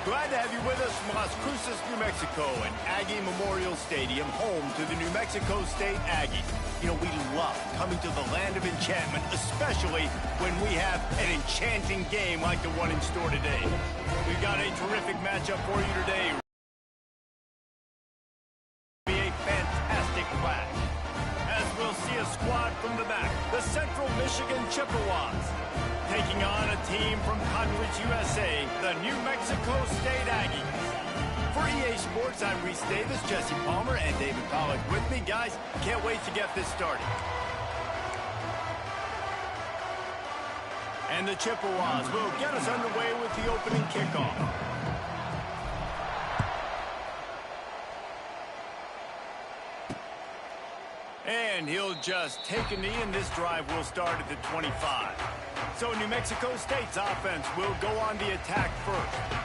Glad to have you with us from Las Cruces, New Mexico, and Aggie Memorial Stadium, home to the New Mexico State Aggies. You know, we love coming to the land of enchantment, especially when we have an enchanting game like the one in store today. We've got a terrific matchup for you today. Be a fantastic clash, as we'll see a squad from the back, the Central Michigan Chippewas, taking on a team from Conference USA, the New Mexico State Aggies. For EA Sports, I'm Reese Davis, Jesse Palmer, and David Pollack with me. Guys, can't wait to get this started. And the Chippewas will get us underway with the opening kickoff. And he'll just take a knee, and this drive will start at the 25. So New Mexico State's offense will go on the attack first.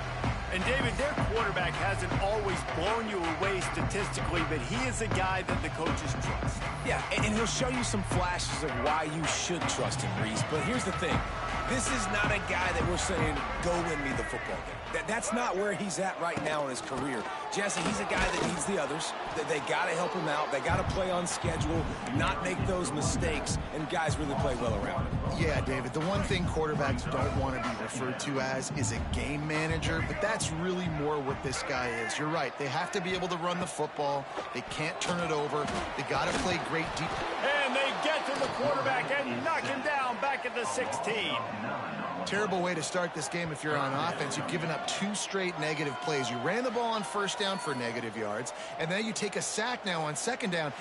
And David, their quarterback hasn't always blown you away statistically, but he is a guy that the coaches trust. Yeah, and he'll show you some flashes of why you should trust him, Reese. But here's the thing. This is not a guy that we're saying, go win me the football game. That's not where he's at right now in his career. Jesse, he's a guy that needs the others. They got to help him out. They got to play on schedule, not make those mistakes, and guys really play well around him. Yeah, David, the one thing quarterbacks don't want to be referred to as is a game manager, but that's really more what this guy is. You're right. They have to be able to run the football. They can't turn it over. They got to play great deep. And they get to the quarterback and knock him down back at the 16. Terrible way to start this game if you're on offense. You've given up 2 straight negative plays. You ran the ball on first down for negative yards, and then you take a sack now on second down.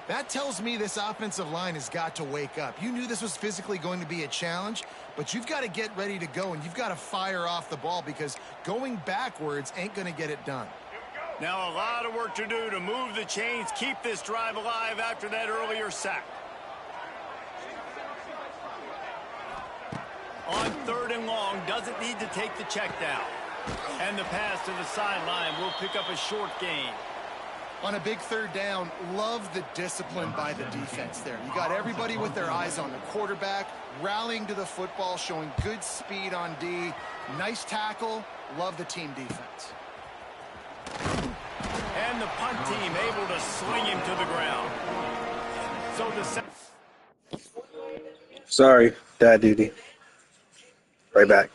That tells me this offensive line has got to wake up. You knew this was physically going to be a challenge, but you've got to get ready to go, and you've got to fire off the ball because going backwards ain't going to get it done. Now a lot of work to do to move the chains, keep this drive alive after that earlier sack. On 3rd and long, doesn't need to take the check down. And the pass to the sideline will pick up a short gain. On a big 3rd down, love the discipline by the defense there. You got everybody with their eyes on the quarterback, rallying to the football, showing good speed on D. Nice tackle. Love the team defense. And the punt team able to sling him to the ground. So the... Sorry, dad duty. Right back.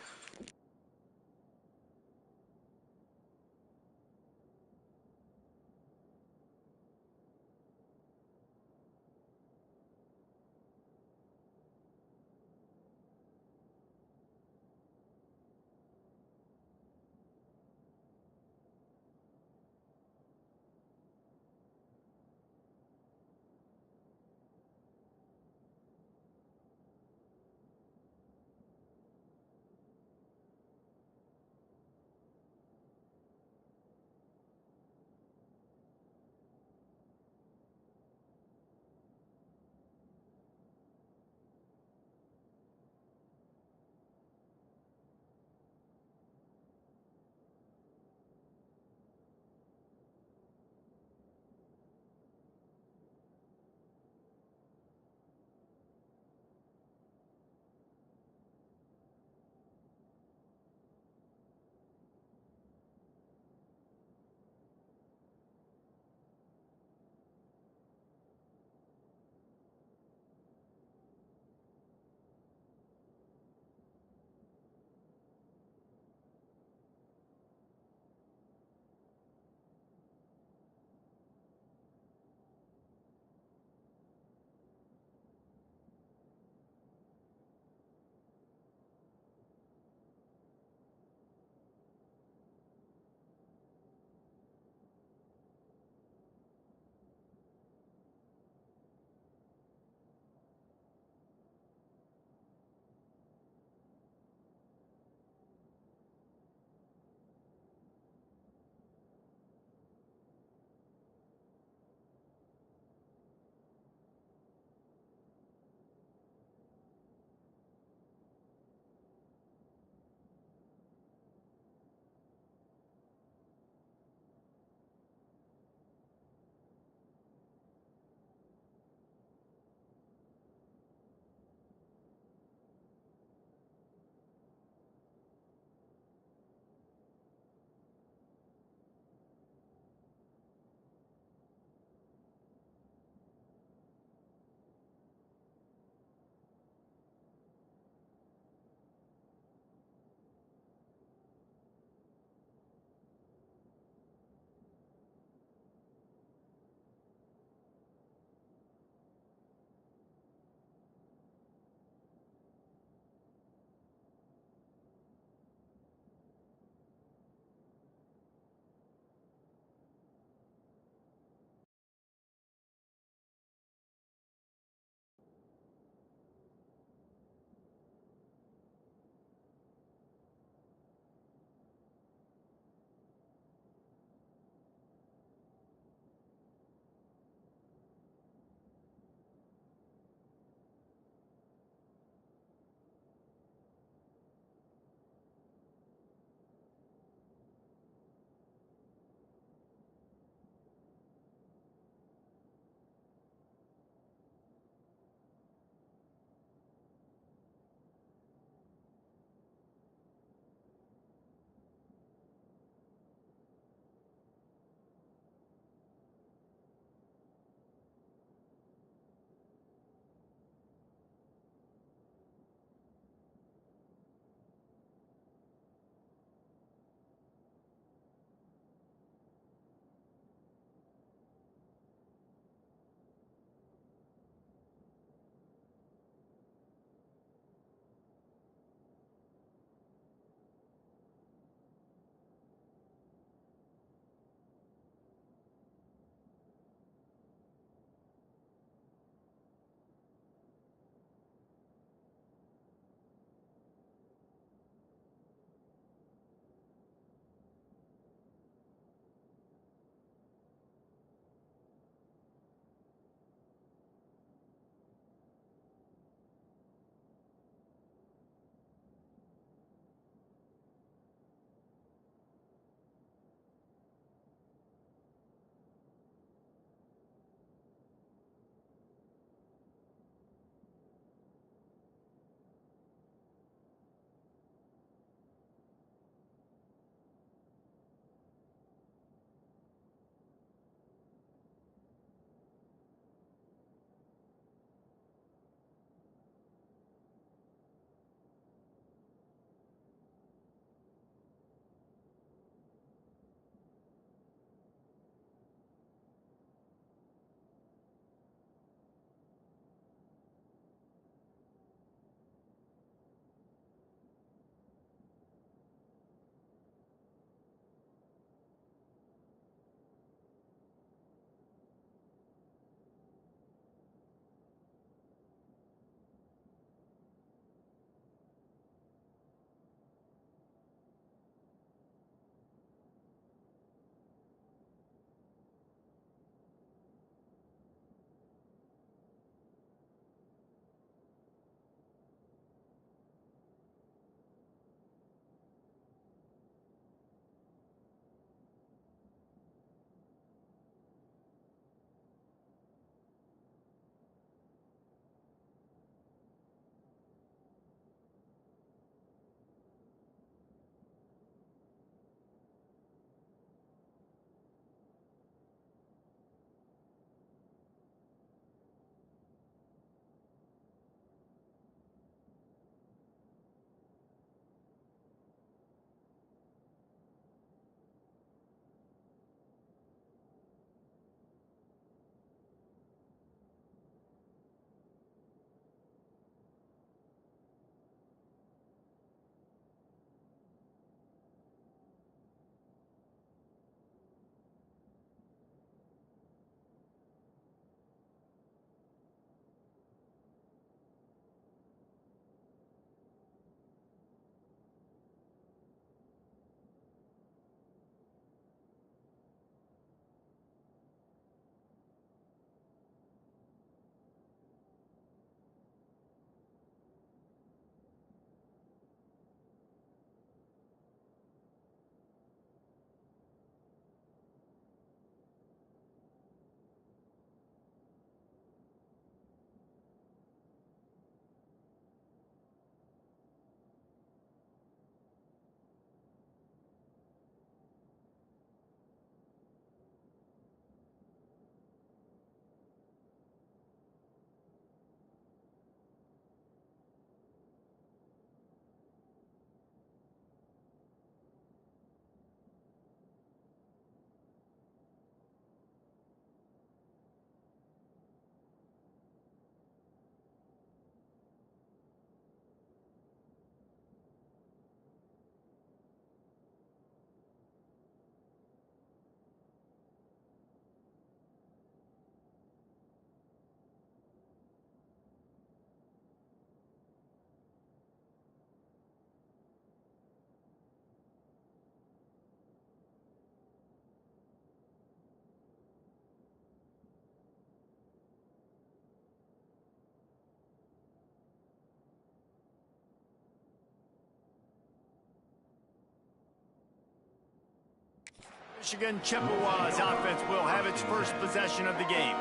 Michigan Chippewas offense will have its first possession of the game.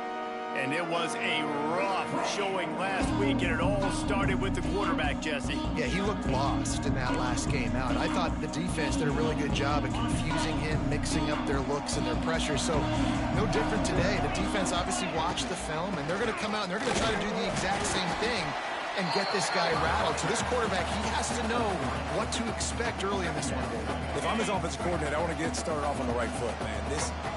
And it was a rough showing last week, and it all started with the quarterback, Jesse. Yeah, he looked lost in that last game out. I thought the defense did a really good job of confusing him, mixing up their looks and their pressure. So no different today. The defense obviously watched the film, and they're going to come out and they're going to try to do the exact same thing and get this guy rattled. So this quarterback, he has to know what to expect early in this one, David. If I'm his offensive coordinator, I want to get started off on the right foot, man.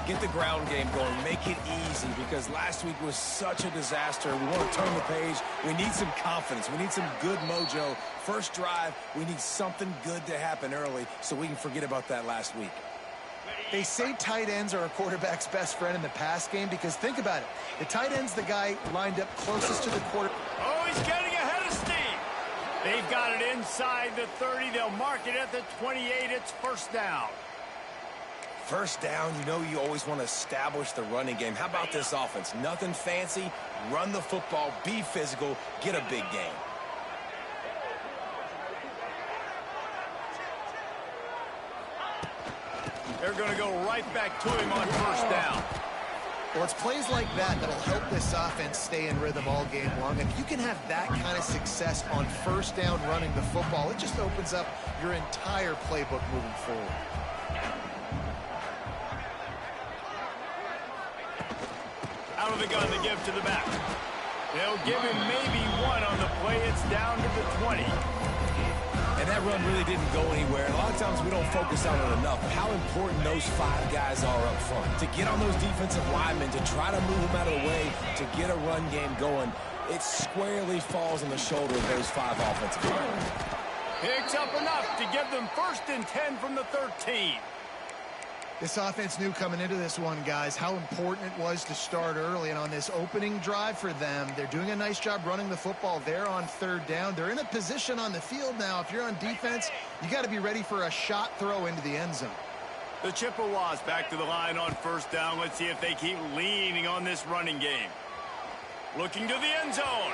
Get the ground game going. Make it easy, because last week was such a disaster. We want to turn the page. We need some confidence. We need some good mojo. First drive, we need something good to happen early so we can forget about that last week. They say tight ends are a quarterback's best friend in the pass game, because think about it. The tight end's the guy lined up closest to the quarterback. Oh, he's getting ahead of steam. They've got it inside the 30. They'll mark it at the 28. It's first down. First down, you know you always want to establish the running game. How about this offense? Nothing fancy. Run the football, be physical, get a big gain. They're going to go right back to him on first down. Well, it's plays like that that'll help this offense stay in rhythm all game long. And if you can have that kind of success on first down running the football, it just opens up your entire playbook moving forward. Out of the gun, they give to the back. They'll give him maybe one on the play. It's down to the 20. And that run really didn't go anywhere. A lot of times we don't focus on it enough. How important those 5 guys are up front. To get on those defensive linemen, to try to move them out of the way, to get a run game going, it squarely falls on the shoulder of those 5 offensive linemen. Picks up enough to give them 1st and 10 from the 13. This offense knew coming into this one, guys, how important it was to start early. And on this opening drive for them, they're doing a nice job running the football there on 3rd down. They're in a position on the field now. If you're on defense, you got to be ready for a shot throw into the end zone. The Chippewas back to the line on 1st down. Let's see if they keep leaning on this running game. Looking to the end zone.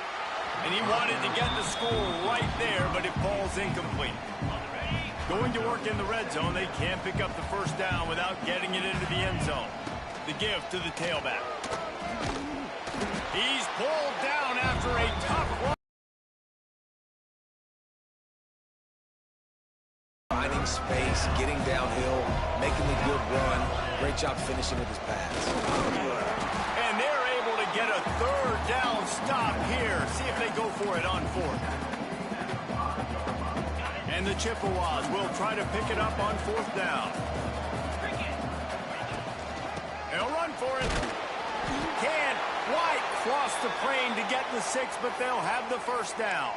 And he wanted to get the score right there, but it falls incomplete. Going to work in the red zone, they can't pick up the 1st down without getting it into the end zone. The give to the tailback. He's pulled down after a tough run. Finding space, getting downhill, making a good run. Great job finishing with his pass. And they're able to get a 3rd down stop here. See if they go for it on 4th. And the Chippewas will try to pick it up on 4th down. They'll run for it. Can't quite cross the plane to get the 6, but they'll have the 1st down.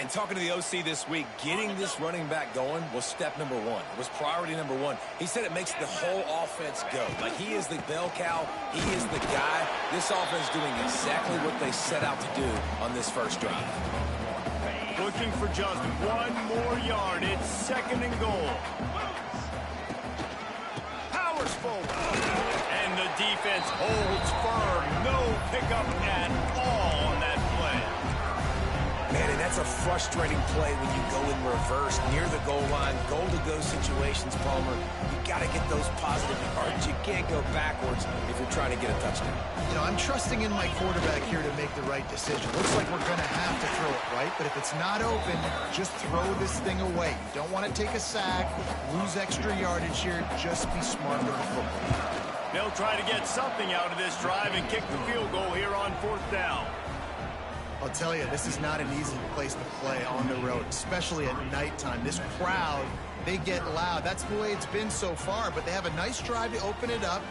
And talking to the OC this week, getting this running back going was step number 1. It was priority number 1. He said it makes the whole offense go. Like, he is the bell cow. He is the guy. This offense doing exactly what they set out to do on this first drive. Looking for just 1 more yard. It's 2nd and goal. Powers forward. And the defense holds firm. No pickup at all on that play. Man, and that's a frustrating play when you go in reverse near the goal line. Goal-to-go situations, Palmer. You got to get those positive yards. You can't go backwards if you're trying to get a touchdown. You know, I'm trusting in my quarterback here to make the right decision. Looks like we're going to have to throw it, right? But if it's not open, just throw this thing away. You don't want to take a sack, lose extra yardage here. Just be smart with the football. They'll try to get something out of this drive and kick the field goal here on 4th down. I'll tell you, this is not an easy place to play on the road, especially at nighttime. This crowd, they get loud. That's the way it's been so far, but they have a nice drive to open it up.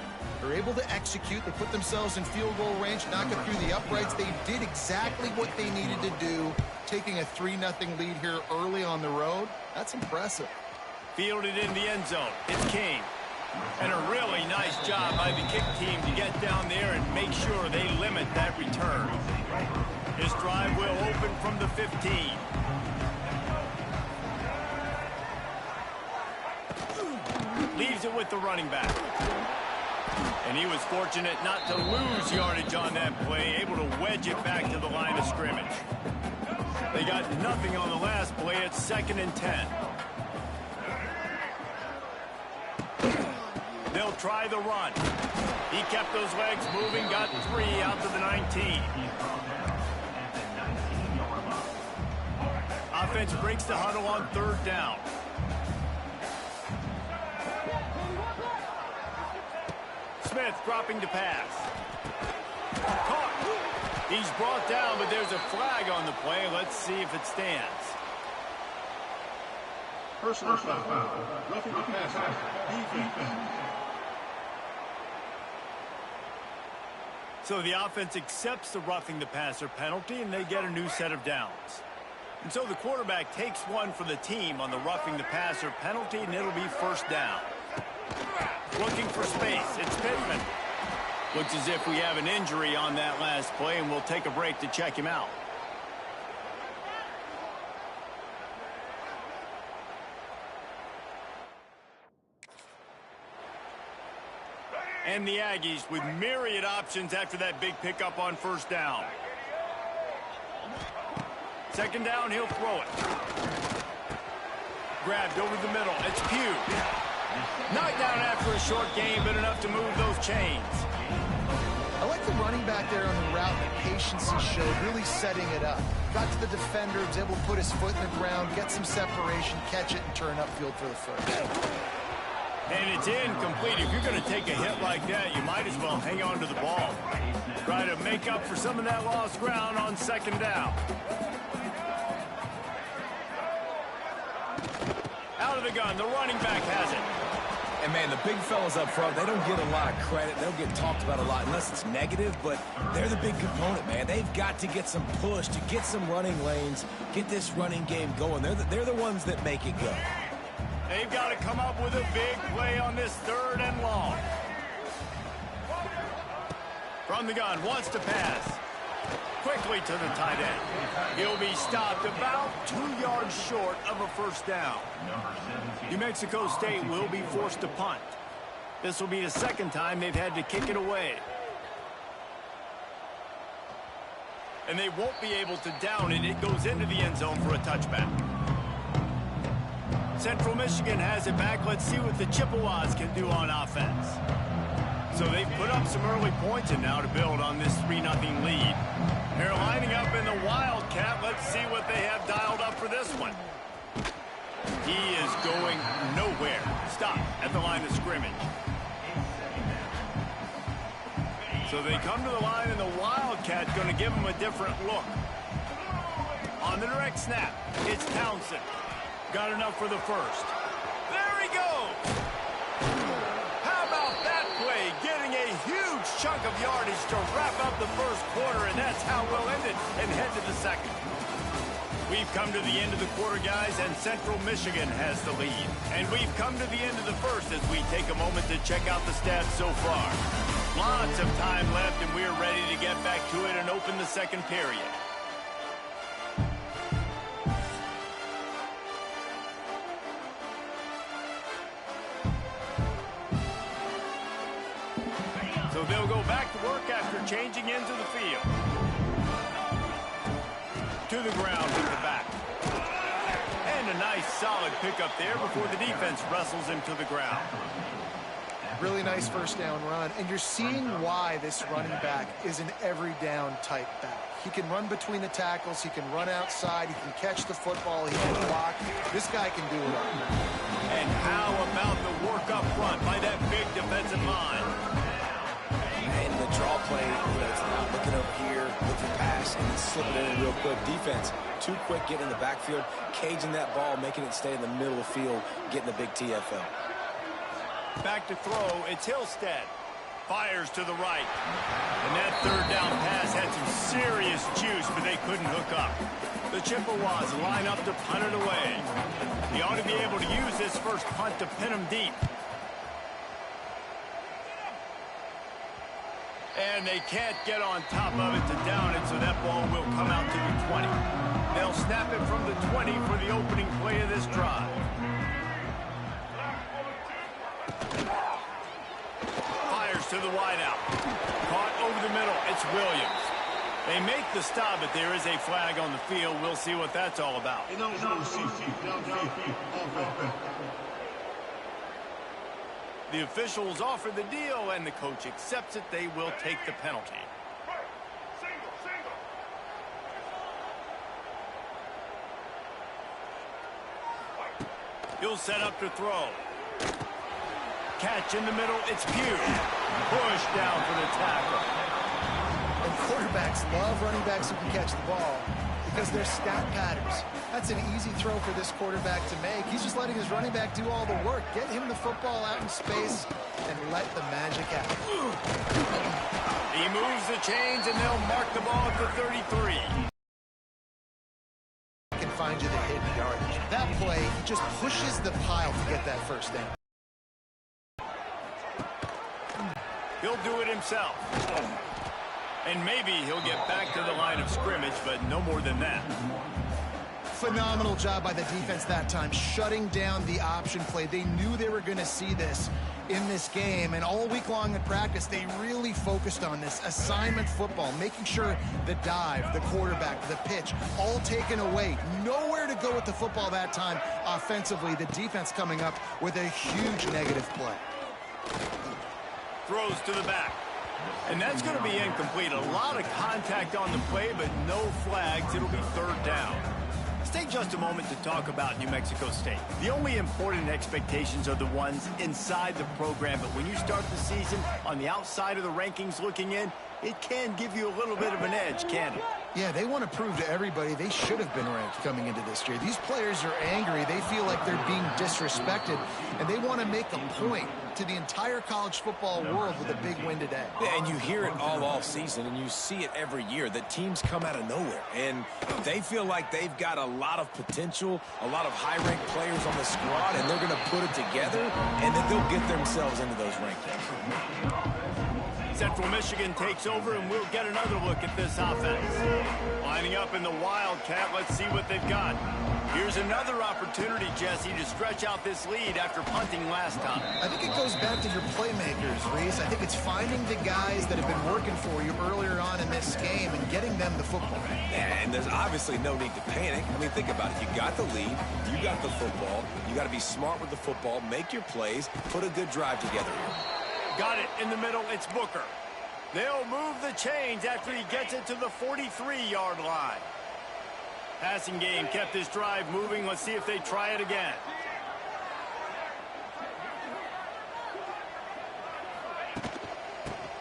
They're able to execute. They put themselves in field goal range, knock it through the uprights. They did exactly what they needed to do, taking a 3-0 lead here early on the road. That's impressive. Fielded in the end zone. It's King. And a really nice job by the kick team to get down there and make sure they limit that return. His drive will open from the 15. Leaves it with the running back. And he was fortunate not to lose yardage on that play, able to wedge it back to the line of scrimmage. They got nothing on the last play. It's 2nd and 10. They'll try the run. He kept those legs moving, got 3 out to the 19. Offense breaks the huddle on 3rd down. Smith dropping to pass. Caught. He's brought down, but there's a flag on the play. Let's see if it stands. Personal foul. Roughing the passer. Defense. So the offense accepts the roughing the passer penalty, and they get a new set of downs. And so the quarterback takes one for the team on the roughing the passer penalty, and it'll be 1st down. Looking for space. It's Pittman. Looks as if we have an injury on that last play, and we'll take a break to check him out. And the Aggies with myriad options after that big pickup on 1st down. 2nd down, he'll throw it. Grabbed over the middle. It's Pugh. Knocked down after a short game, but enough to move those chains. I like the running back there on the route, the patience he showed, really setting it up. Got to the defender, was able to put his foot in the ground, get some separation, catch it, and turn upfield for the 1st. And it's incomplete. If you're going to take a hit like that, you might as well hang on to the ball. Try to make up for some of that lost ground on 2nd down. Out of the gun, the running back has it. And, man, the big fellas up front, they don't get a lot of credit. They don't get talked about a lot unless it's negative, but they're the big component, man. They've got to get some push, to get some running lanes, get this running game going. They're the ones that make it go. They've got to come up with a big play on this 3rd and long. From the gun, wants to pass. Quickly to the tight end. He'll be stopped about 2 yards short of a 1st down. New Mexico State will be forced to punt. This will be the 2nd time they've had to kick it away. And they won't be able to down it. It goes into the end zone for a touchback. Central Michigan has it back. Let's see what the Chippewas can do on offense. So they've put up some early points and now to build on this 3-0 lead. They're lining up in the Wildcat. Let's see what they have dialed up for this one. He is going nowhere. Stop at the line of scrimmage. So they come to the line and the Wildcat going to give them a different look. On the direct snap, it's Townsend. Got enough for the 1st. There he goes! How about that play? Getting a huge chunk of yardage to wrap up the 1st quarter, and that's how we'll end it and head to the 2nd. We've come to the end of the quarter, guys, and Central Michigan has the lead. And we've come to the end of the 1st as we take a moment to check out the stats so far. Lots of time left, and we're ready to get back to it and open the 2nd period. So they'll go back to work after changing into the field. To the ground with the back. And a nice solid pickup there before the defense wrestles him to the ground. Really nice 1st down run, and you're seeing why this running back is an every down type back. He can run between the tackles, he can run outside, he can catch the football, he can block. This guy can do it all. And how about the work up front by that big defensive line? And the draw play, it's not looking up here, looking pass, and then slipping it in real quick. Defense, too quick getting in the backfield, caging that ball, making it stay in the middle of the field, getting the big TFL. Back to throw, it's Hillstead. Fires to the right. And that 3rd down pass had some serious juice, but they couldn't hook up. The Chippewas line up to punt it away. He ought to be able to use this 1st punt to pin him deep. And they can't get on top of it to down it, so that ball will come out to the 20. They'll snap it from the 20 for the opening play of this drive. Fires to the wideout. Caught over the middle. It's Williams. They make the stop, but there is a flag on the field. We'll see what that's all about. The officials offer the deal, and the coach accepts it. They will take the penalty. He'll set up to throw. Catch in the middle. It's Pugh. Push down for the tackle. And quarterbacks love running backs who can catch the ball because they're stat patterns. That's an easy throw for this quarterback to make. He's just letting his running back do all the work. Get him the football out in space and let the magic happen. He moves the chains, and they'll mark the ball at the 33. Can find you the hidden yardage. That play, he just pushes the pile to get that first down. He'll do it himself. And maybe he'll get back to the line of scrimmage, but no more than that. Phenomenal job by the defense that time, shutting down the option play. They knew they were going to see this in this game, and all week long in practice, they really focused on this assignment football, making sure the dive, the quarterback, the pitch, all taken away. Nowhere to go with the football that time offensively. The defense coming up with a huge negative play. Throws to the back. And that's going to be incomplete. A lot of contact on the play, but no flags. It'll be third down. Let's take just a moment to talk about New Mexico State. The only important expectations are the ones inside the program, but when you start the season on the outside of the rankings looking in, it can give you a little bit of an edge, can't it? Yeah, they want to prove to everybody they should have been ranked coming into this year. These players are angry. They feel like they're being disrespected, and they want to make a point to the entire college football world with a big win today. Yeah, and you hear it all season, and you see it every year. The teams come out of nowhere, and they feel like they've got a lot of potential, a lot of high-ranked players on the squad, and they're going to put it together, and then they'll get themselves into those rankings. Central Michigan takes over, and we'll get another look at this offense. Lining up in the Wildcat, let's see what they've got. Here's another opportunity, Jesse, to stretch out this lead after punting last time. I think it goes back to your playmakers, Reese. I think it's finding the guys that have been working for you earlier on in this game and getting them the football. And there's obviously no need to panic. I mean, think about it. You got the lead. You got the football. You got to be smart with the football. Make your plays. Put a good drive together here. Got it in the middle. It's Booker. They'll move the chains after he gets it to the 43-yard line. Passing game kept this drive moving. Let's see if they try it again.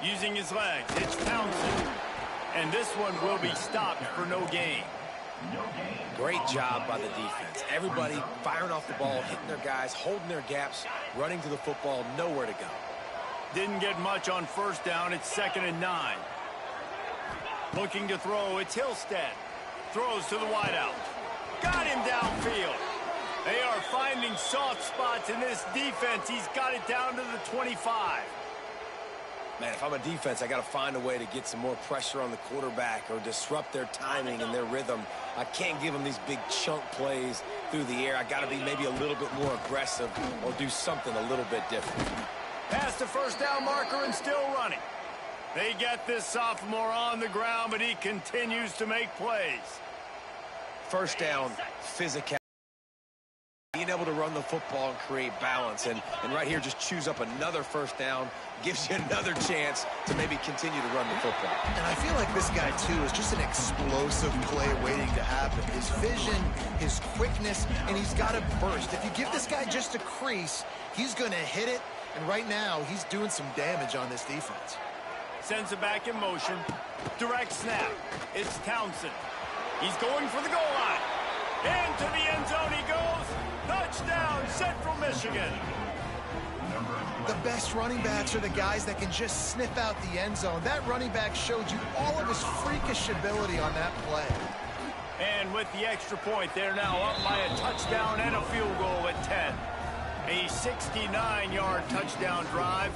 Using his legs, it's Townsend. And this one will be stopped for no gain. Great job by the defense. Everybody firing off the ball, hitting their guys, holding their gaps, running to the football, nowhere to go. Didn't get much on first down. It's 2nd and 9. Looking to throw. It's Hillstead. Throws to the wideout. Got him downfield. They are finding soft spots in this defense. He's got it down to the 25. Man, if I'm a defense, I got to find a way to get some more pressure on the quarterback or disrupt their timing and their rhythm. I can't give them these big chunk plays through the air. I got to be maybe a little bit more aggressive or do something a little bit different. Past the first down marker and still running. They get this sophomore on the ground, but he continues to make plays. First down, physicality. Being able to run the football and create balance. And right here, just choose up another first down. Gives you another chance to maybe continue to run the football. And I feel like this guy, too, is just an explosive play waiting to happen. His vision, his quickness, and he's got a burst. If you give this guy just a crease, he's going to hit it. And right now, he's doing some damage on this defense. Sends it back in motion. Direct snap. It's Townsend. He's going for the goal line. Into the end zone he goes. Touchdown, Central Michigan. The best running backs are the guys that can just sniff out the end zone. That running back showed you all of his freakish ability on that play. And with the extra point, they're now up by a touchdown and a field goal at 10. A 69-yard touchdown drive,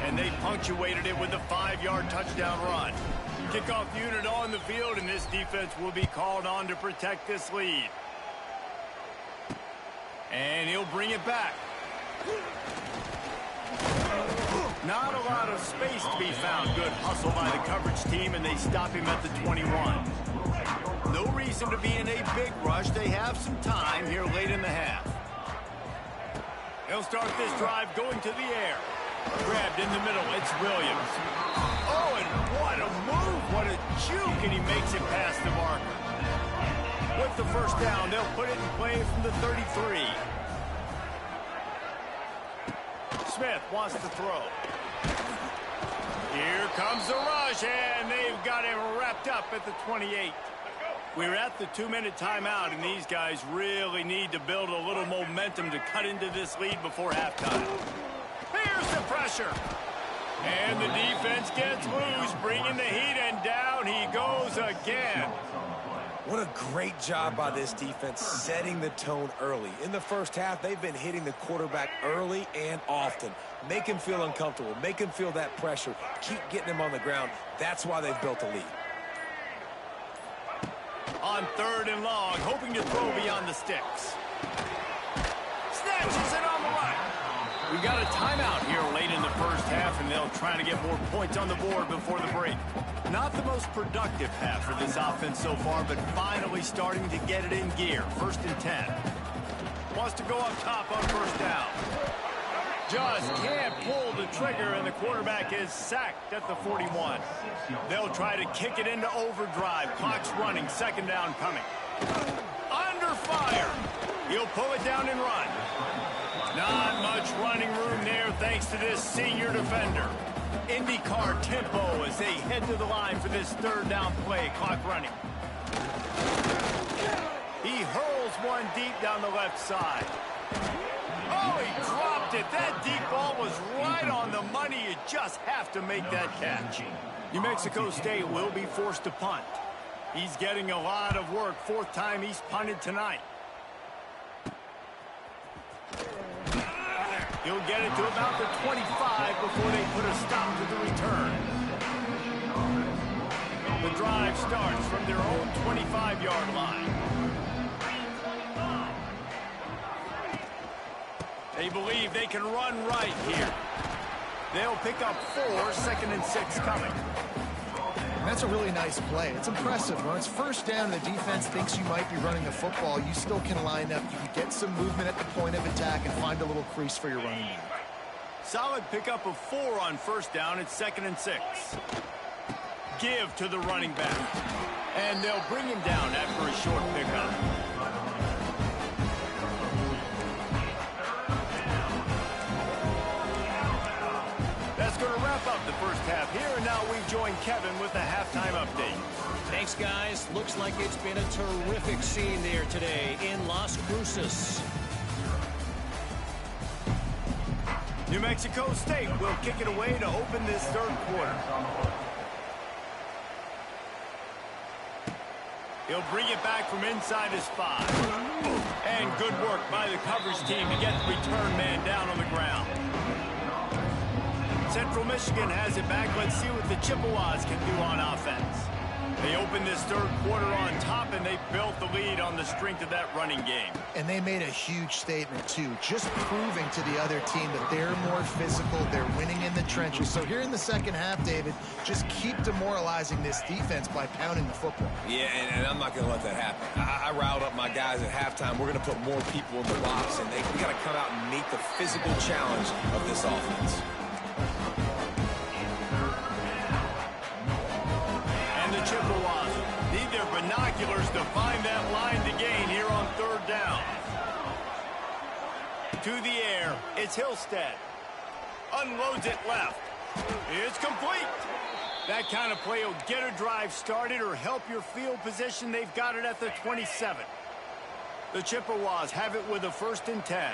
and they punctuated it with a 5-yard touchdown run. Kickoff unit on the field, and this defense will be called on to protect this lead. And he'll bring it back. Not a lot of space to be found. Good hustle by the coverage team, and they stop him at the 21. No reason to be in a big rush. They have some time here late in the half. They'll start this drive going to the air. Grabbed in the middle, it's Williams. Oh, and what a move, what a juke, and he makes it past the marker. With the first down, they'll put it in play from the 33. Smith wants to throw. Here comes the rush, and they've got him wrapped up at the 28. We're at the 2-minute timeout, and these guys really need to build a little momentum to cut into this lead before halftime. Here's the pressure. And the defense gets loose, bringing the heat, and down he goes again. What a great job by this defense setting the tone early. In the first half, they've been hitting the quarterback early and often. Make him feel uncomfortable. Make him feel that pressure. Keep getting him on the ground. That's why they've built a lead. On 3rd and long, hoping to throw beyond the sticks. Snatches it on the line. We got a timeout here late in the first half, and they'll try to get more points on the board before the break. Not the most productive half for this offense so far, but finally starting to get it in gear. 1st and 10. Wants to go up top on 1st down. Just can't pull the trigger, and the quarterback is sacked at the 41. They'll try to kick it into overdrive. Clock's running. 2nd down coming. Under fire. He'll pull it down and run. Not much running room there thanks to this senior defender. IndyCar tempo as they head to the line for this 3rd down play. Clock running. He hurls one deep down the left side. Oh, he dropped it. That deep ball was right on the money. You just have to make that catch. New Mexico State will be forced to punt. He's getting a lot of work. 4th time he's punted tonight. He'll get it to about the 25 before they put a stop to the return. The drive starts from their own 25-yard line. They believe they can run right here. They'll pick up 4, 2nd and 6 coming. And that's a really nice play. It's impressive. When it's 1st down and the defense thinks you might be running the football, you still can line up. You can get some movement at the point of attack and find a little crease for your running game. Solid pickup of 4 on 1st down. It's 2nd and 6. Give to the running back. And they'll bring him down after a short pickup. That's going to wrap up the first half here, and now we join Kevin with the halftime update. Thanks, guys. Looks like it's been a terrific scene there today in Las Cruces. New Mexico State will kick it away to open this 3rd quarter. He'll bring it back from inside his 5. And good work by the coverage team to get the return man down on the ground. Central Michigan has it back. Let's see what the Chippewas can do on offense. They open this 3rd quarter on top, and they built the lead on the strength of that running game. And they made a huge statement, too, just proving to the other team that they're more physical, they're winning in the trenches. So here in the 2nd half, David, just keep demoralizing this defense by pounding the football. Yeah, and I'm not going to let that happen. I riled up my guys at halftime. We're going to put more people in the box, and we got to come out and meet the physical challenge of this offense. Chippewas need their binoculars to find that line to gain here on 3rd down. To the air, it's Hillstead. Unloads it left. It's complete. That kind of play will get a drive started or help your field position. They've got it at the 27. The Chippewas have it with a 1st and 10.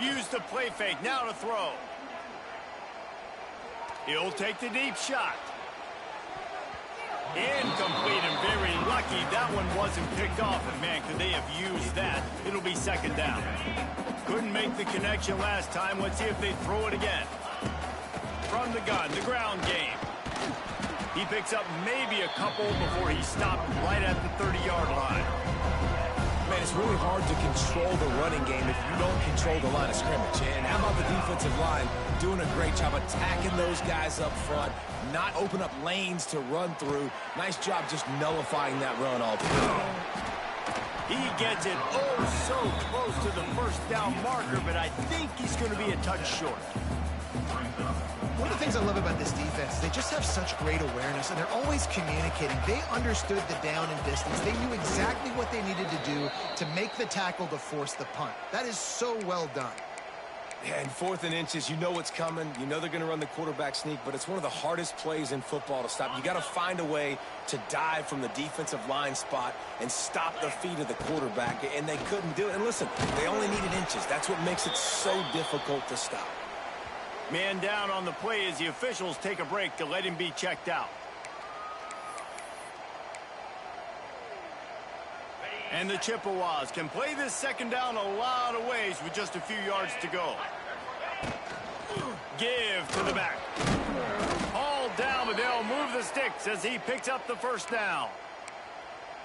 Use the play fake, now to throw. He'll take the deep shot. Incomplete, and very lucky that one wasn't picked off. And man, could they have used that? It'll be 2nd down. Couldn't make the connection last time. Let's see if they throw it again. From the gun, the ground game. He picks up maybe a couple before he stopped right at the 30-yard line. Man, it's really hard to control the running game if you don't control the line of scrimmage. And how about the defensive line doing a great job attacking those guys up front, not open up lanes to run through. Nice job just nullifying that run altogether. He gets it oh so close to the first down marker, but I think he's going to be a touch short. One of the things I love about this defense is they just have such great awareness, and they're always communicating. They understood the down and distance. They knew exactly what they needed to do to make the tackle to force the punt. That is so well done. Yeah, and 4th and inches, you know what's coming. You know they're going to run the quarterback sneak, but it's one of the hardest plays in football to stop. You got to find a way to dive from the defensive line spot and stop the feet of the quarterback, and they couldn't do it. And listen, they only needed inches. That's what makes it so difficult to stop. Man down on the play as the officials take a break to let him be checked out. And the Chippewas can play this second down a lot of ways with just a few yards to go. Give to the back. All down, but they'll move the sticks as he picks up the first down.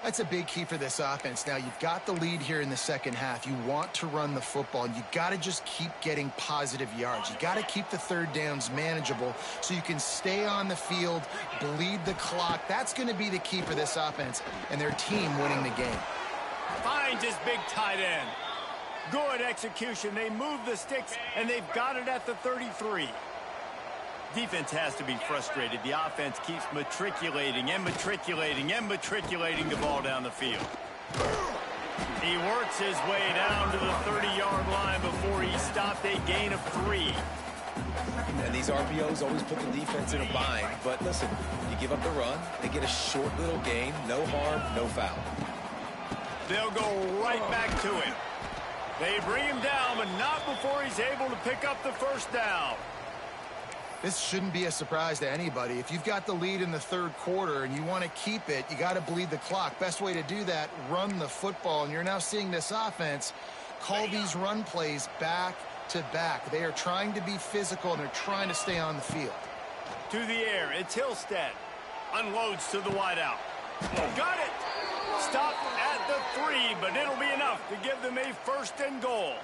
That's a big key for this offense. Now, you've got the lead here in the second half. You want to run the football, and you got to just keep getting positive yards. You got to keep the third downs manageable so you can stay on the field, bleed the clock. That's going to be the key for this offense and their team winning the game. Finds his big tight end. Good execution. They move the sticks, and they've got it at the 33. Defense has to be frustrated. The offense keeps matriculating and matriculating and matriculating the ball down the field. He works his way down to the 30-yard line before he stopped, a gain of 3. And these RPOs always put the defense in a bind. But listen, you give up the run, they get a short little gain, no harm, no foul. They'll go right back to him. They bring him down, but not before he's able to pick up the first down. This shouldn't be a surprise to anybody. If you've got the lead in the third quarter and you want to keep it, you got to bleed the clock. Best way to do that, run the football. And you're now seeing this offense call these run plays back to back. They are trying to be physical, and they're trying to stay on the field. To the air, it's Hillstead. Unloads to the wideout. Got it! Stop at the 3, but it'll be enough to give them a 1st and goal.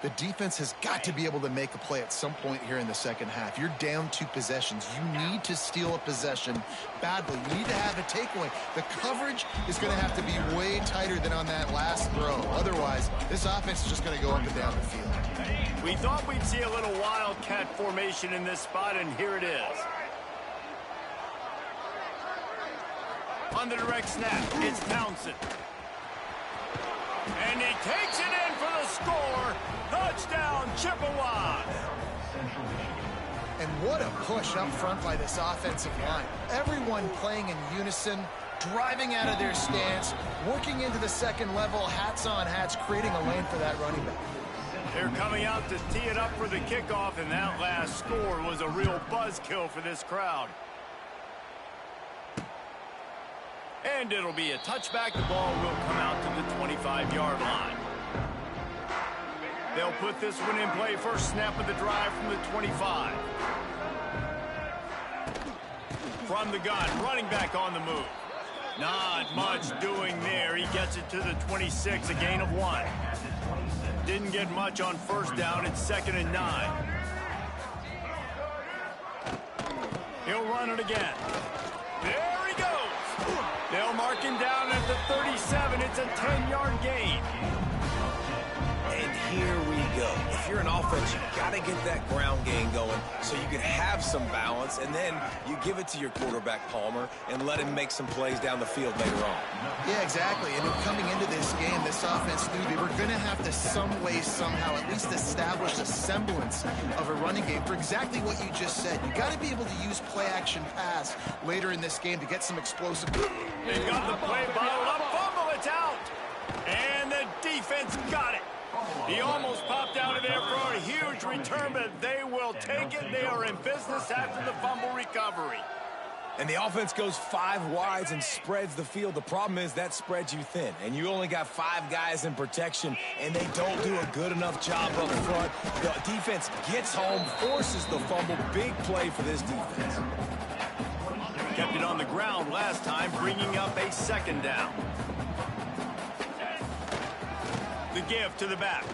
The defense has got to be able to make a play at some point here in the second half. You're down 2 possessions. You need to steal a possession badly. You need to have a takeaway. The coverage is going to have to be way tighter than on that last throw. Otherwise, this offense is just going to go up and down the field. We thought we'd see a little wildcat formation in this spot, and here it is. On the direct snap, it's Townsend. And he takes it in for the score. Touchdown, Chippewas. And what a push up front by this offensive line. Everyone playing in unison, driving out of their stance, working into the second level, hats on hats, creating a lane for that running back. They're coming out to tee it up for the kickoff, and that last score was a real buzzkill for this crowd. And it'll be a touchback. The ball will come out to the 25-yard line. They'll put this one in play. First snap of the drive from the 25. From the gun, running back on the move. Not much doing there. He gets it to the 26, a gain of 1. Didn't get much on first down. It's 2nd and 9. He'll run it again. There he goes. They'll mark him down at the 37. It's a 10-yard gain. And here we go. If you're an offense, you got to get that ground game going so you can have some balance, and then you give it to your quarterback, Palmer, and let him make some plays down the field later on. Yeah, exactly. And coming into this game, this offense knew they were going to have to some way, somehow, at least establish a semblance of a running game for exactly what you just said. You got to be able to use play-action pass later in this game to get some explosive. They got the play bottled up. Fumble, it's out. And the defense got it. He almost popped out of there for a huge return, but they will take it. They are in business after the fumble recovery. And the offense goes 5 wides and spreads the field. The problem is that spreads you thin, and you only got 5 guys in protection, and they don't do a good enough job up front. The defense gets home, forces the fumble. Big play for this defense. Kept it on the ground last time, bringing up a 2nd down. The give to the back.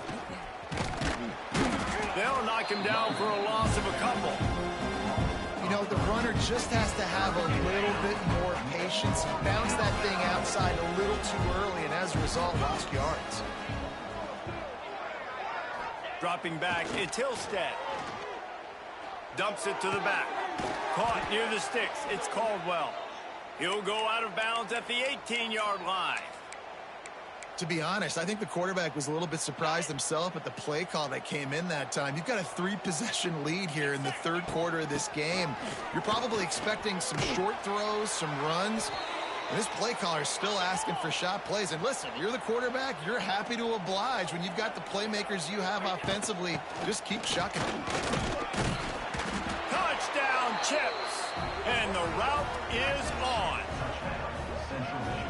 They'll knock him down for a loss of a couple. You know, the runner just has to have a little bit more patience. He bounced that thing outside a little too early, and as a result, lost yards. Dropping back, it's Hillstead. Dumps it to the back. Caught near the sticks. It's Caldwell. He'll go out of bounds at the 18-yard line. To be honest, I think the quarterback was a little bit surprised himself at the play call that came in that time. You've got a 3-possession lead here in the third quarter of this game. You're probably expecting some short throws, some runs. And this play caller is still asking for shot plays. And listen, you're the quarterback. You're happy to oblige when you've got the playmakers you have offensively. Just keep chucking it. Touchdown, Chips. And the route is on.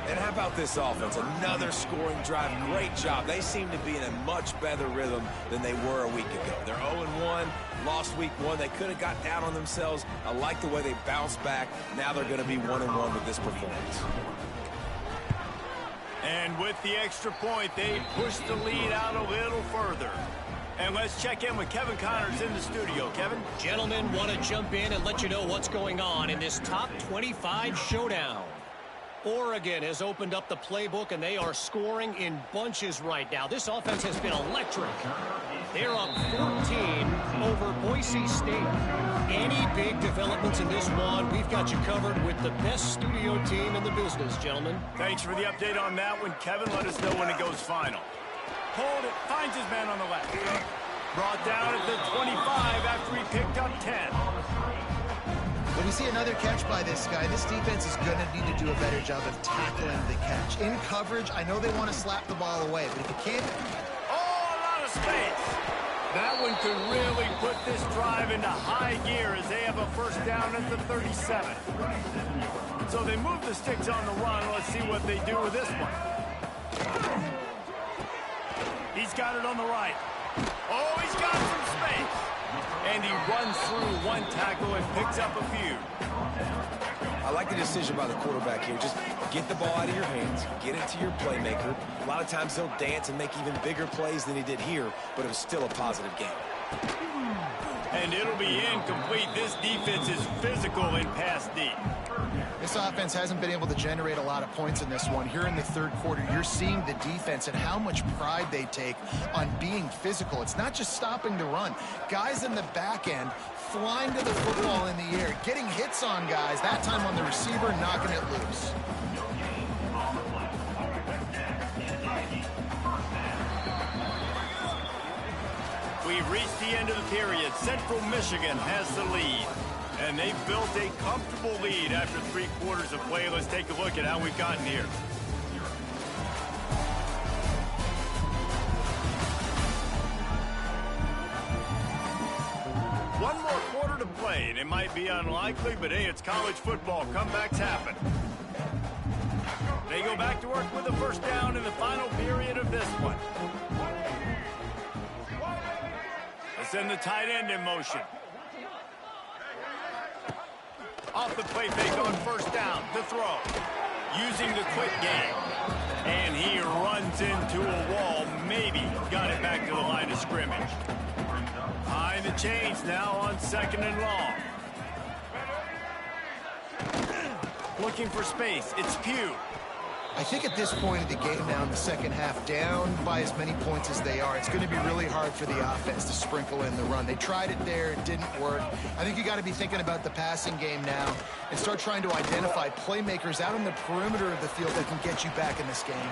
And how about this offense? Another scoring drive. Great job. They seem to be in a much better rhythm than they were a week ago. They're 0-1. Lost week 1. They could have got down on themselves. I like the way they bounced back. Now they're going to be 1-1 with this performance. And with the extra point, they push the lead out a little further. And let's check in with Kevin Connors in the studio. Kevin? Gentlemen, want to jump in and let you know what's going on in this top 25 showdown. Oregon has opened up the playbook, and they are scoring in bunches right now. This offense has been electric. They're up 14 over Boise State. Any big developments in this one, we've got you covered with the best studio team in the business, gentlemen. Thanks for the update on that one, Kevin. Let us know when it goes final. Hold it. Finds his man on the left. Brought down at the 25 after he picked up 10. When we see another catch by this guy, this defense is going to need to do a better job of tackling the catch. In coverage, I know they want to slap the ball away, but if you can't... Oh, a lot of space. That one could really put this drive into high gear as they have a first down at the 37. So they move the sticks on the run. Let's see what they do with this one. He's got it on the right. Oh, he's got some space. And he runs through one tackle and picks up a few. I like the decision by the quarterback here. Just get the ball out of your hands, get it to your playmaker. A lot of times they'll dance and make even bigger plays than he did here, but it was still a positive game. And it'll be incomplete. This defense is physical in pass deep. This offense hasn't been able to generate a lot of points in this one. Here in the third quarter, you're seeing the defense and how much pride they take on being physical. It's not just stopping the run. Guys in the back end flying to the football in the air, getting hits on guys, that time on the receiver, knocking it loose. We've reached the end of the period. Central Michigan has the lead. And they've built a comfortable lead after 3 quarters of play. Let's take a look at how we've gotten here. One more quarter to play, and it might be unlikely, but hey, it's college football. Comebacks happen. They go back to work with a first down in the final period of this one. Let's send the tight end in motion. Off the play fake on first down to throw. Using the quick game. And he runs into a wall. Maybe got it back to the line of scrimmage. Behind the chains now on 2nd and long. Looking for space. It's Pugh. I think at this point of the game now in the second half, down by as many points as they are, it's going to be really hard for the offense to sprinkle in the run. They tried it there. It didn't work. I think you got to be thinking about the passing game now and start trying to identify playmakers out on the perimeter of the field that can get you back in this game.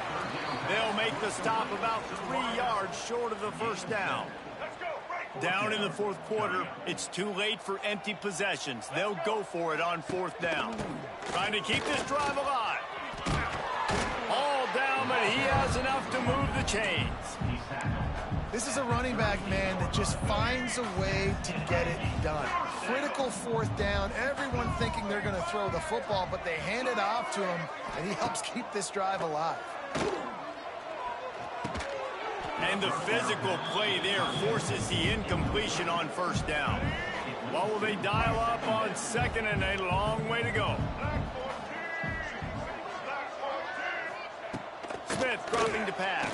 They'll make the stop about 3 yards short of the first down. Down in the fourth quarter, it's too late for empty possessions. They'll go for it on 4th down. Trying to keep this drive alive. All down, but he has enough to move the chains. This is a running back, man, that just finds a way to get it done. Critical 4th down, everyone thinking they're going to throw the football, but they hand it off to him, and he helps keep this drive alive. And the physical play there forces the incompletion on first down. What will they dial up on 2nd and a long way to go? Smith dropping to pass.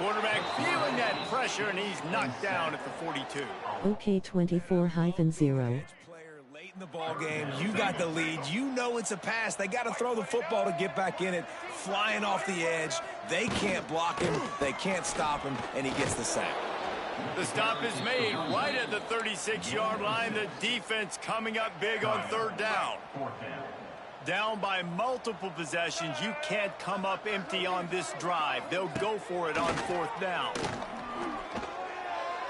Quarterback feeling that pressure, and he's knocked down at the 42. OK 24-0. Late in the ball game, you got the lead. You know it's a pass. They got to throw the football to get back in it. Flying off the edge. They can't block him. They can't stop him, and he gets the sack. The stop is made right at the 36-yard line. The defense coming up big on third down. Down by multiple possessions. You can't come up empty on this drive. They'll go for it on fourth down.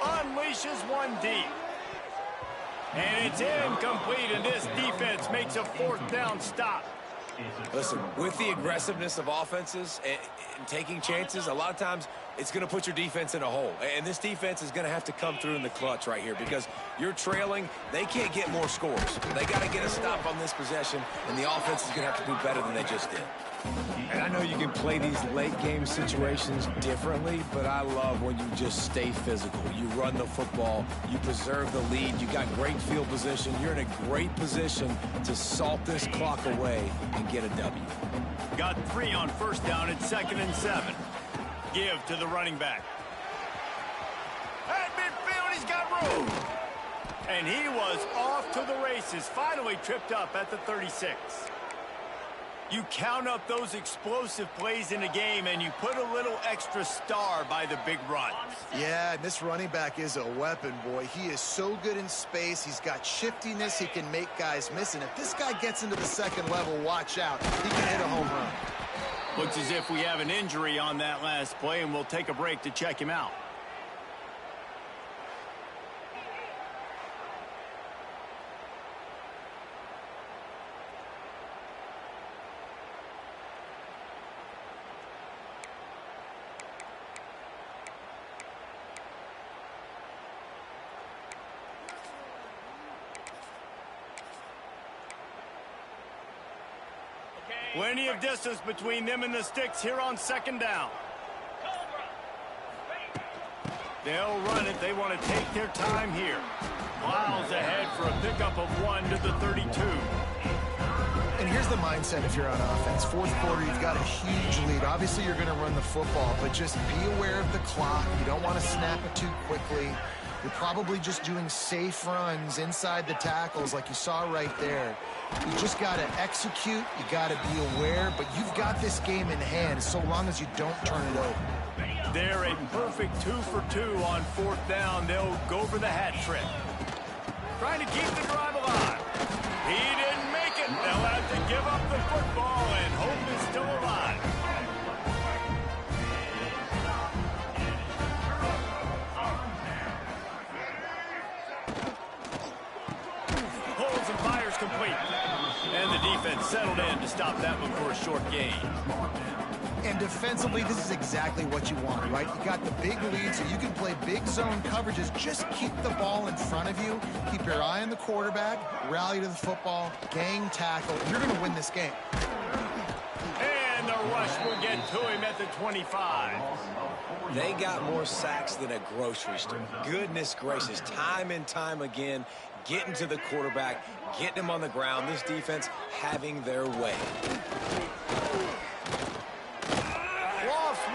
Unleashes one deep. And it's incomplete, and this defense makes a fourth down stop. Listen, with the aggressiveness of offenses and taking chances, a lot of times it's going to put your defense in a hole. And this defense is going to have to come through in the clutch right here because you're trailing. They can't get more scores. They got to get a stop on this possession, and the offense is going to have to do better than they just did. And I know you can play these late-game situations differently, but I love when you just stay physical. You run the football. You preserve the lead. You got great field position. You're in a great position to salt this clock away and get a W. Got 3 on first down at 2nd and 7. Give to the running back. At midfield, he's got room. And he was off to the races. Finally tripped up at the 36. You count up those explosive plays in a game, and you put a little extra star by the big runs. Yeah, and this running back is a weapon, boy. He is so good in space. He's got shiftiness. He can make guys miss. And if this guy gets into the second level, watch out. He can hit a home run. Looks as if we have an injury on that last play, and we'll take a break to check him out. Plenty of distance between them and the sticks here on 2nd down. They'll run it. They want to take their time here. Miles ahead for a pickup of 1 to the 32. And here's the mindset if you're on offense. Fourth quarter, you've got a huge lead. Obviously, you're going to run the football, but just be aware of the clock. You don't want to snap it too quickly. You're probably just doing safe runs inside the tackles like you saw right there. You just got to execute. You got to be aware, but you've got this game in hand so long as you don't turn it over. They're a perfect 2 for 2 on 4th down. They'll go for the hat trick. Trying to keep the drive alive. He didn't make it. They'll have to give up the football, and hope is still alive. Holds and fires complete. And the defense settled in to stop that one for a short gain. And defensively, this is exactly what you want, right? You got the big lead, so you can play big zone coverages. Just keep the ball in front of you. Keep your eye on the quarterback. Rally to the football. Gang tackle. You're going to win this game. And the rush will get to him at the 25. They got more sacks than a grocery store. Goodness gracious. Time and time again, getting to the quarterback, getting him on the ground. This defense having their way.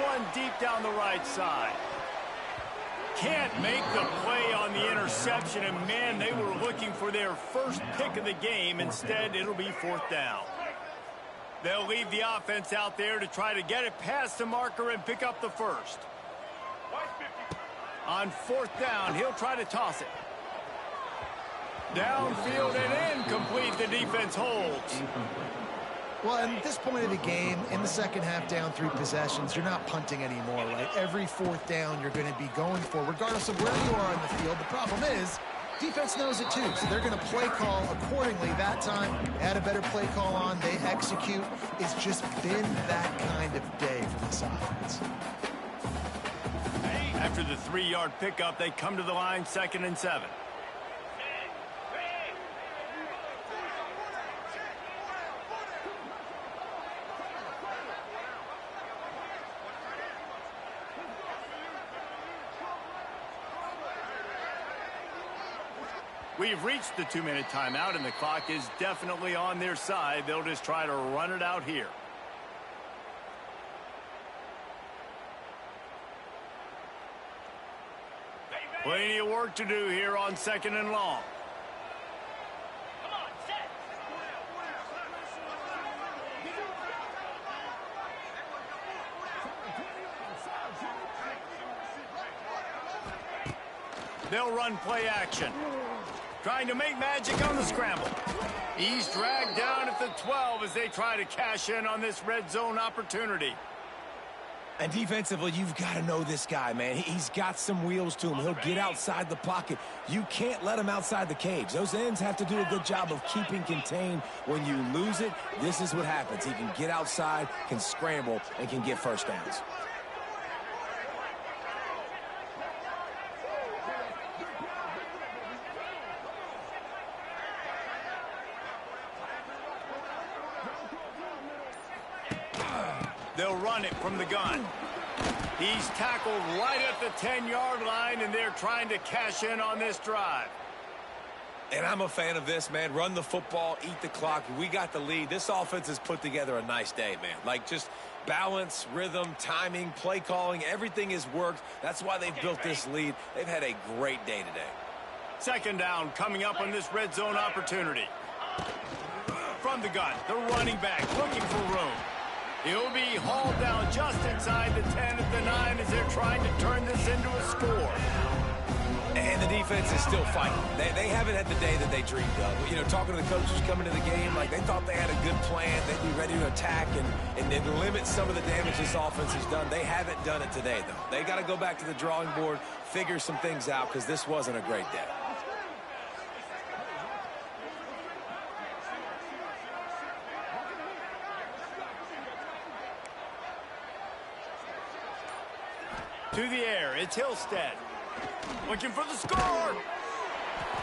One deep down the right side. Can't make the play on the interception, and man, they were looking for their first pick of the game. Instead, it'll be 4th down. They'll leave the offense out there to try to get it past the marker and pick up the first. On 4th down, he'll try to toss it. Downfield and incomplete. The defense holds. Well, at this point of the game, in the second half, down 3 possessions, you're not punting anymore, right? Every 4th down you're going to be going for, regardless of where you are on the field. The problem is, defense knows it too, so they're going to play call accordingly. That time, had a better play call on, they execute. It's just been that kind of day for this offense. After the 3-yard pickup, they come to the line, 2nd and 7. We've reached the 2-minute timeout, and the clock is definitely on their side. They'll just try to run it out here. Plenty of work to do here on 2nd and long. They'll run play action. Trying to make magic on the scramble. He's dragged down at the 12 as they try to cash in on this red zone opportunity. And defensively, you've got to know this guy, man. He's got some wheels to him. He'll get outside the pocket. You can't let him outside the cage. Those ends have to do a good job of keeping contained. When you lose it, this is what happens. He can get outside, can scramble, and can get first downs. They'll run it from the gun. He's tackled right at the 10-yard line, and they're trying to cash in on this drive. And I'm a fan of this, man. Run the football, eat the clock. We got the lead. This offense has put together a nice day, man. Like, just balance, rhythm, timing, play calling, everything has worked. That's why they've built this lead. They've had a great day today. 2nd down coming up on this red zone opportunity. From the gun, the running back looking for room. He'll be hauled down just inside the 10 at the 9 as they're trying to turn this into a score. And the defense is still fighting. They haven't had the day that they dreamed of. You know, talking to the coaches coming to the game, like they thought they had a good plan. They'd be ready to attack and limit some of the damage this offense has done. They haven't done it today, though. They got to go back to the drawing board, figure some things out, because this wasn't a great day. To the air, it's Hillstead. Looking for the score.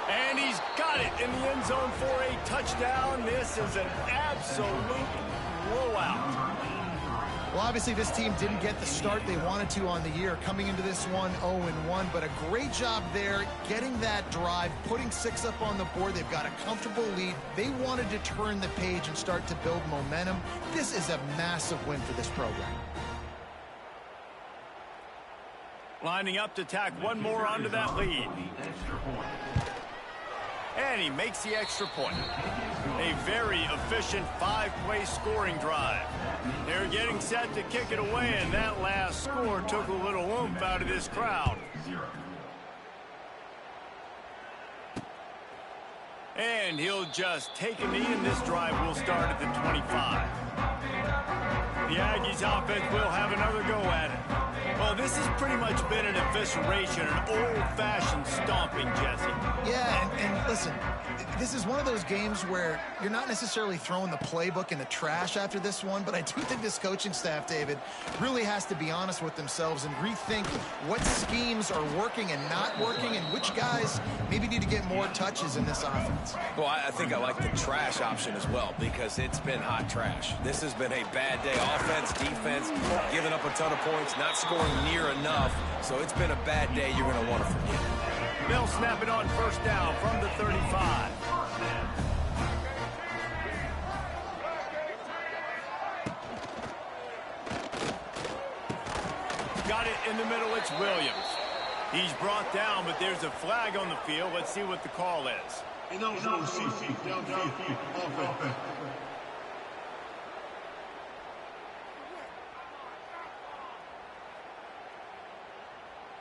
And he's got it in the end zone for a touchdown. This is an absolute blowout. Well, obviously this team didn't get the start they wanted to on the year, coming into this one 0-1, but a great job there getting that drive, putting 6 up on the board. They've got a comfortable lead. They wanted to turn the page and start to build momentum. This is a massive win for this program. Lining up to tack one more onto that lead. And he makes the extra point. A very efficient 5-play scoring drive. They're getting set to kick it away, and that last score took a little oomph out of this crowd. And he'll just take a knee, and this drive will start at the 25. The Aggies offense will have another go at it. Well, this has pretty much been an evisceration, an old-fashioned stomping, Jesse. Yeah, and listen, this is one of those games where you're not necessarily throwing the playbook in the trash after this one, but I do think this coaching staff, David, really has to be honest with themselves and rethink what schemes are working and not working and which guys maybe need to get more touches in this offense. Well, I think I like the trash option as well because it's been hot trash. This has been a bad day. Offense, defense, giving up a ton of points, not scoring near enough. So it's been a bad day you're going to want to forget. They'll snap it on first down from the 35. Got it in the middle. It's Williams. He's brought down, but there's a flag on the field. Let's see what the call is. Offense.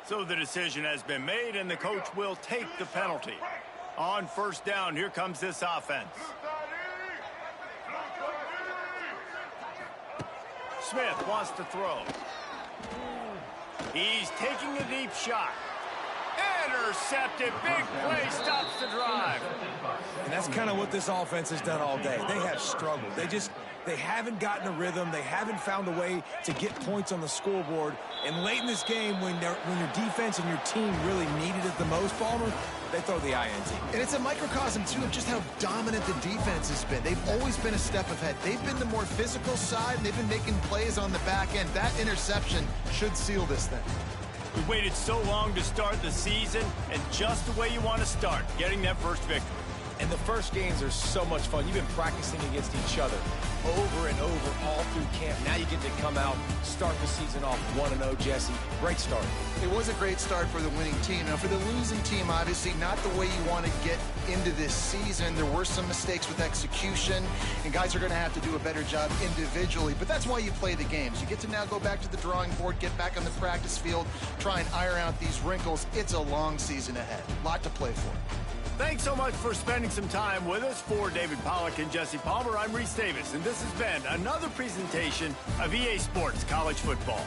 So the decision has been made, and the coach will take the penalty. On first down, here comes this offense. Smith wants to throw. He's taking a deep shot. Intercepted. Big play stops the drive. And that's kind of what this offense has done all day. They have struggled. They haven't gotten a rhythm. They haven't found a way to get points on the scoreboard. And late in this game, when your defense and your team really needed it the most, Palmer, they throw the INT. And it's a microcosm, too, of just how dominant the defense has been. They've always been a step ahead. They've been the more physical side, and they've been making plays on the back end. That interception should seal this thing. We waited so long to start the season, and just the way you want to start, getting that first victory. And the first games are so much fun. You've been practicing against each other over and over all through camp. Now you get to come out, start the season off 1-0, Jesse. Great start. It was a great start for the winning team. Now, for the losing team, obviously not the way you want to get into this season. There were some mistakes with execution, and guys are going to have to do a better job individually. But that's why you play the games. You get to now go back to the drawing board, get back on the practice field, try and iron out these wrinkles. It's a long season ahead. A lot to play for. Thanks so much for spending some time with us. For David Pollack and Jesse Palmer, I'm Reese Davis, and this has been another presentation of EA Sports College Football.